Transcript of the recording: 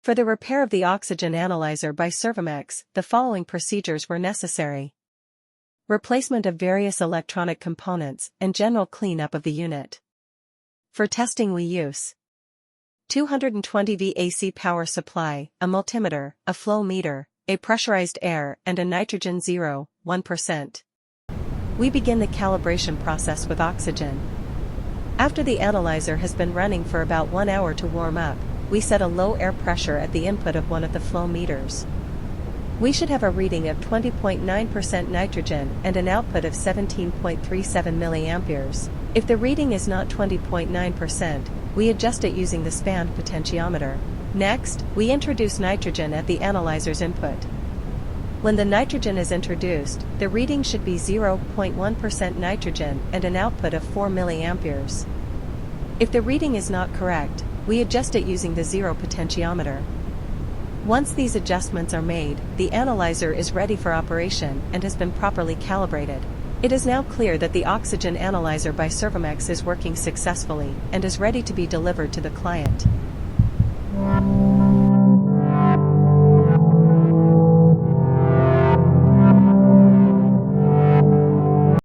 For the repair of the oxygen analyzer by Servomex, the following procedures were necessary. Replacement of various electronic components and general cleanup of the unit. For testing we use 220V AC power supply, a multimeter, a flow meter, a pressurized air and a nitrogen 0.1%. We begin the calibration process with oxygen. After the analyzer has been running for about 1 hour to warm up, we set a low air pressure at the input of one of the flow meters. We should have a reading of 20.9% nitrogen and an output of 17.37 milliamperes. If the reading is not 20.9%, we adjust it using the span potentiometer. Next, we introduce nitrogen at the analyzer's input. When the nitrogen is introduced, the reading should be 0.1% nitrogen and an output of 4 milliamperes. If the reading is not correct, we adjust it using the zero potentiometer. Once these adjustments are made, the analyzer is ready for operation and has been properly calibrated. It is now clear that the oxygen analyzer by Servomex is working successfully and is ready to be delivered to the client.